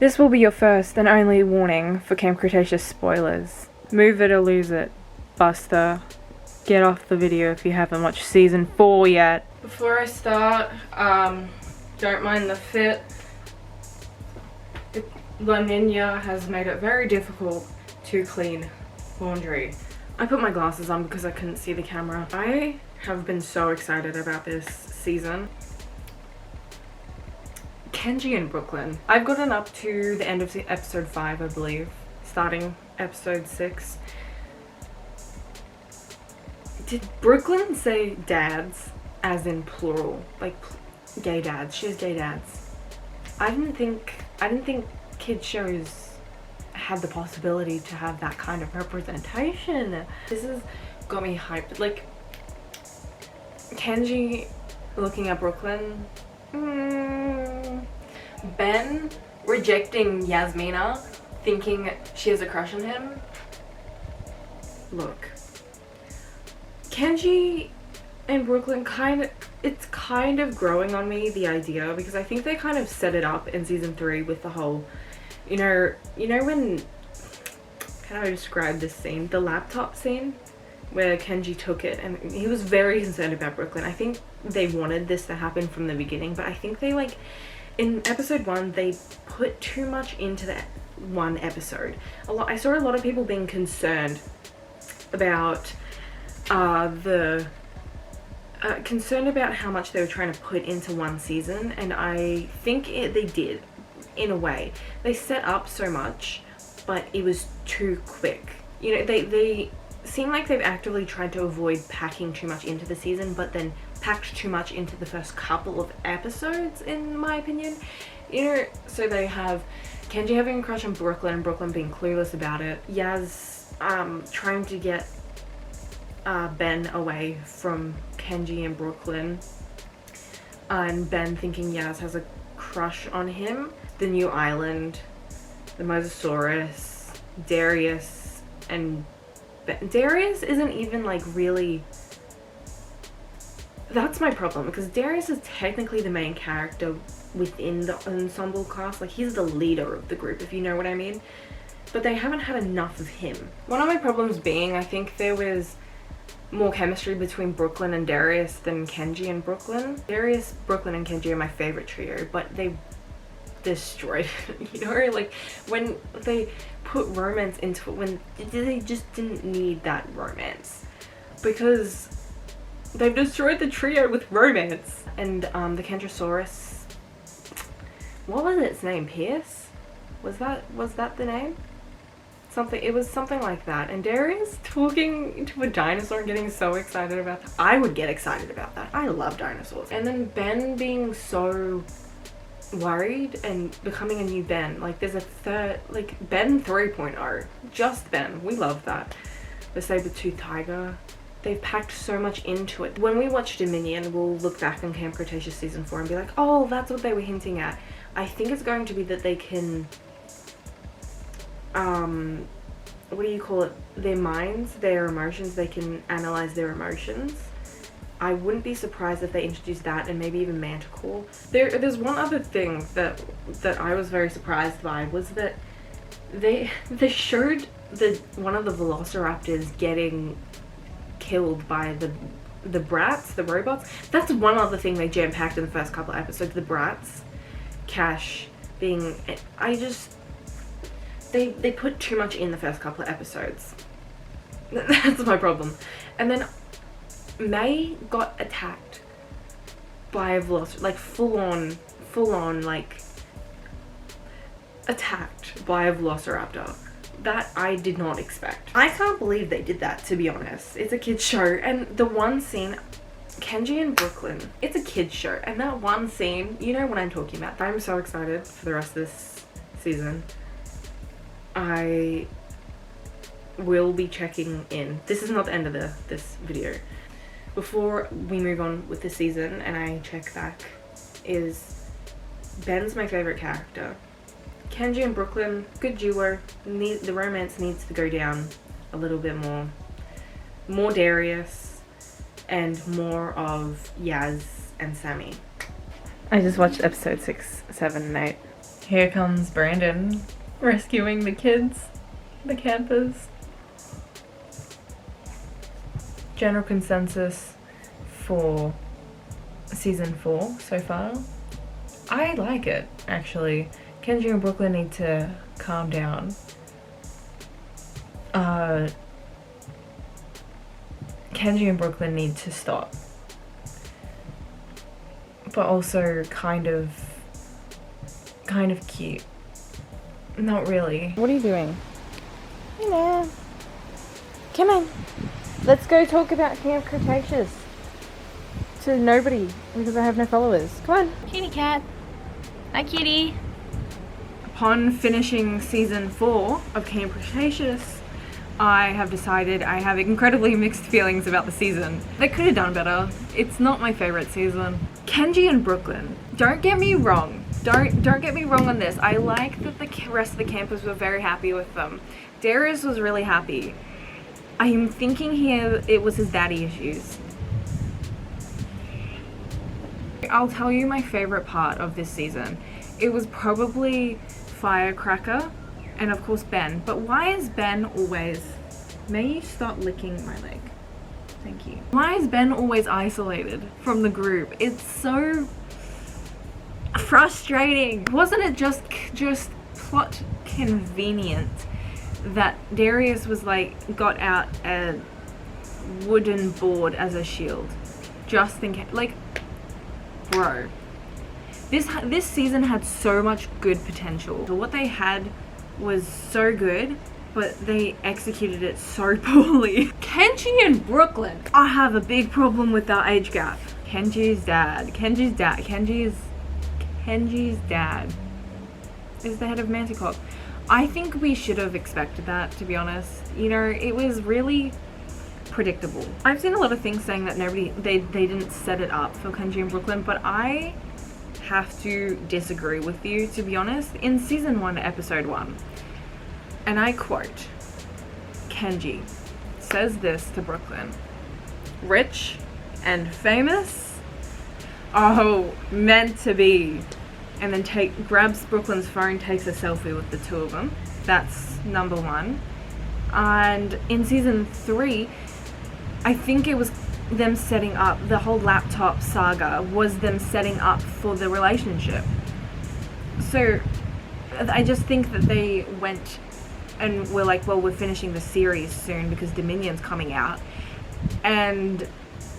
This will be your first and only warning for Camp Cretaceous spoilers. Move it or lose it. Buster, get off the video if you haven't watched season 4 yet. Before I start, don't mind the fit. La Nina has made it very difficult to clean laundry. I put my glasses on because I couldn't see the camera. I have been so excited about this season. Kenji and Brooklyn. I've gotten up to the end of episode 5, I believe, starting episode 6. Did Brooklyn say dads as in plural, like gay dads? She has gay dads. I didn't think kids shows had the possibility to have that kind of representation. This has got me hyped. Like Kenji looking at Brooklyn. Ben rejecting Yasmina, thinking she has a crush on him. Look, Kenji and Brooklyn it's kind of growing on me, the idea, because I think they kind of set it up in season 3 with the whole, you know when, how do I describe this scene? The laptop scene where Kenji took it and he was very concerned about Brooklyn. I think they wanted this to happen from the beginning, but I think they, like, in episode 1, they put too much into that one episode. I saw a lot of people being concerned about concerned about how much they were trying to put into one season, and I think they did, in a way. They set up so much, but it was too quick. You know, they seem like they've actively tried to avoid packing too much into the season, but then packed too much into the first couple of episodes, in my opinion. You know, so they have Kenji having a crush on Brooklyn, and Brooklyn being clueless about it. Yaz trying to get Ben away from Kenji and Brooklyn, and Ben thinking Yaz has a crush on him. The new island, the Mosasaurus, Darius, and Ben. Darius isn't even, like, really... That's my problem, because Darius is technically the main character within the ensemble cast. Like, he's the leader of the group, if you know what I mean. But they haven't had enough of him. One of my problems being, I think there was more chemistry between Brooklyn and Darius than Kenji and Brooklyn. Darius, Brooklyn, and Kenji are my favorite trio, but they destroyed it, you know? Like, when they put romance into it, when they just didn't need that romance, because they've destroyed the trio with romance. And the Kentrosaurus, what was its name? Pierce? Was that the name? It was something like that. And Darius talking to a dinosaur and getting so excited about that. I would get excited about that. I love dinosaurs. And then Ben being so worried and becoming a new Ben. Like, there's a third, like, Ben 3.0. Just Ben. We love that. The saber-toothed tiger. They've packed so much into it. When we watch Dominion, we'll look back on Camp Cretaceous season 4 and be like, oh, that's what they were hinting at. I think it's going to be that they can, what do you call it? Their minds, their emotions, they can analyze their emotions. I wouldn't be surprised if they introduced that, and maybe even Manticore. There's one other thing that I was very surprised by, was that they showed one of the velociraptors getting killed by the brats, the robots. That's one other thing they jam-packed in the first couple of episodes. The brats, Cash being, they put too much in the first couple of episodes. That's my problem. And then May got attacked by a velociraptor, like full on like attacked by a velociraptor. That I did not expect. I can't believe they did that, to be honest. It's a kid's show, and the one scene, Kenji and Brooklyn, it's a kid's show, and that one scene, you know what I'm talking about. I'm so excited for the rest of this season. I will be checking in. This is not the end of this video. Before we move on with the season and I check back, is Ben's my favorite character. Kenji and Brooklyn, good duo. The romance needs to go down a little bit more. More Darius and more of Yaz and Sammy. I just watched episode 6, 7, and 8. Here comes Brandon rescuing the kids, the campers. General consensus for season 4 so far. I like it, actually. Kenji and Brooklyn need to calm down. Kenji and Brooklyn need to stop. But also kind of cute. Not really. What are you doing? Hello. Come on. Let's go talk about Camp Cretaceous. To nobody, because I have no followers. Come on. Kitty cat. Hi, kitty. Upon finishing season 4 of Camp Cretaceous, I have decided I have incredibly mixed feelings about the season. They could have done better. It's not my favorite season. Kenji and Brooklyn. Don't get me wrong. Don't get me wrong on this. I like that the rest of the campers were very happy with them. Darius was really happy. I'm thinking here it was his daddy issues. I'll tell you my favorite part of this season. It was probably Firecracker and of course Ben. But why is Ben always... May you stop licking my leg? Thank you. Why is Ben always isolated from the group? It's so frustrating. Wasn't it just plot convenient that Darius was like, got out a wooden board as a shield? Just in case, like, bro. This season had so much good potential. So what they had was so good, but they executed it so poorly. Kenji and Brooklyn. I have a big problem with our age gap. Kenji's dad is the head of Manticore. I think we should have expected that, to be honest. You know, it was really predictable. I've seen a lot of things saying that they didn't set it up for Kenji and Brooklyn, but I have to disagree with you, to be honest. In season 1, episode 1, and I quote, Kenji says this to Brooklyn: "Rich and famous? Oh, meant to be." And then grabs Brooklyn's phone, takes a selfie with the two of them. That's number 1. And in season 3, I think it was them setting up, the whole laptop saga was them setting up for the relationship. So I just think that they went and were like, well, we're finishing the series soon because Dominion's coming out, and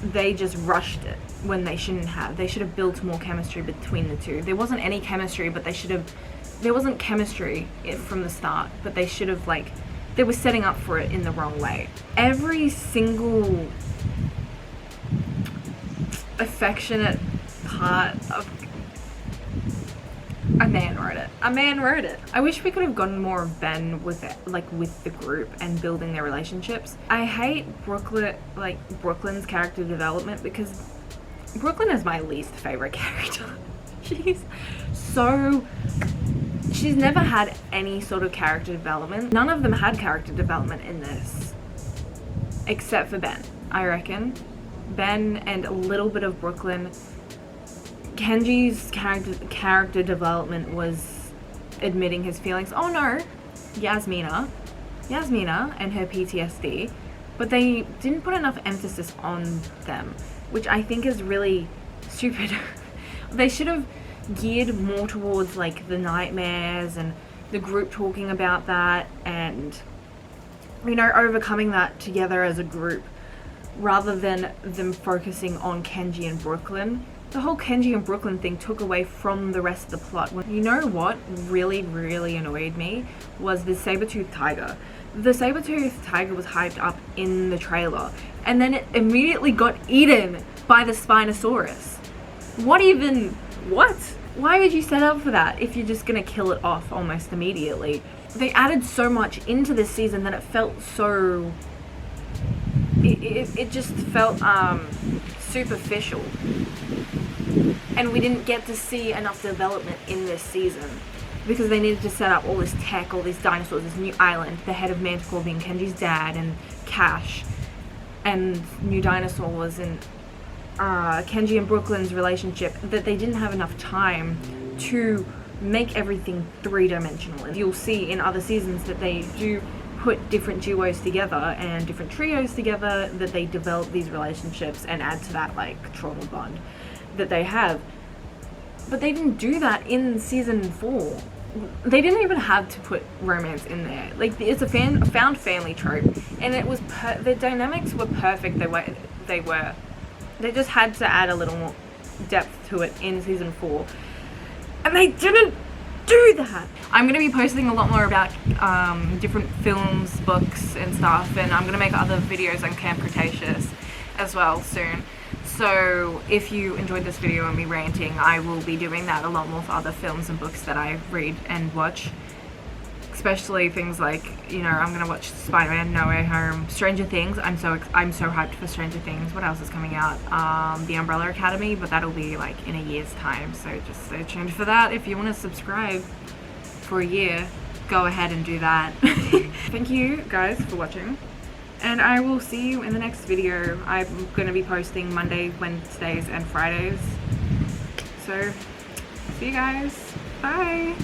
they just rushed it when they shouldn't have. They should have built more chemistry between the two. There wasn't any chemistry, but there wasn't chemistry from the start, but they should have, like, they were setting up for it in the wrong way. Every single affectionate part of... A man wrote it. I wish we could have gotten more of Ben with it, like with the group and building their relationships. I hate Brooklyn's character development because Brooklyn is my least favorite character. She's never had any sort of character development. None of them had character development in this, except for Ben, I reckon. Ben and a little bit of Brooklyn. Kenji's character development was admitting his feelings. Oh no, Yasmina and her PTSD, but they didn't put enough emphasis on them, which I think is really stupid. They should have geared more towards like the nightmares and the group talking about that and, you know, overcoming that together as a group, rather than them focusing on Kenji and Brooklyn. The whole Kenji and Brooklyn thing took away from the rest of the plot. You know what really, really annoyed me was the saber-toothed tiger. The saber-toothed tiger was hyped up in the trailer, and then it immediately got eaten by the Spinosaurus. What? Why would you set up for that if you're just gonna kill it off almost immediately? They added so much into this season that it felt so... It just felt superficial, and we didn't get to see enough development in this season because they needed to set up all this tech, all these dinosaurs, this new island, the head of Manticore being Kenji's dad, and Cash, and new dinosaurs, and Kenji and Brooklyn's relationship, that they didn't have enough time to make everything three-dimensional. And you'll see in other seasons that they do put different duos together and different trios together, that they develop these relationships and add to that like trauma bond that they have. But they didn't do that in season 4. They didn't even have to put romance in there. Like, it's a found family trope, and it was the dynamics were perfect. They just had to add a little more depth to it in season 4, and they didn't do that. I'm gonna be posting a lot more about different films, books and stuff, and I'm gonna make other videos on Camp Cretaceous as well soon. So if you enjoyed this video and me ranting, I will be doing that a lot more for other films and books that I read and watch. Especially things like, you know, I'm gonna watch Spider-Man No Way Home, Stranger Things. I'm so hyped for Stranger Things. What else is coming out? The Umbrella Academy, but that'll be like in a year's time. So just stay tuned for that. If you want to subscribe for a year, go ahead and do that. Thank you guys for watching, and I will see you in the next video. I'm going to be posting Monday, Wednesdays, and Fridays. So, see you guys. Bye!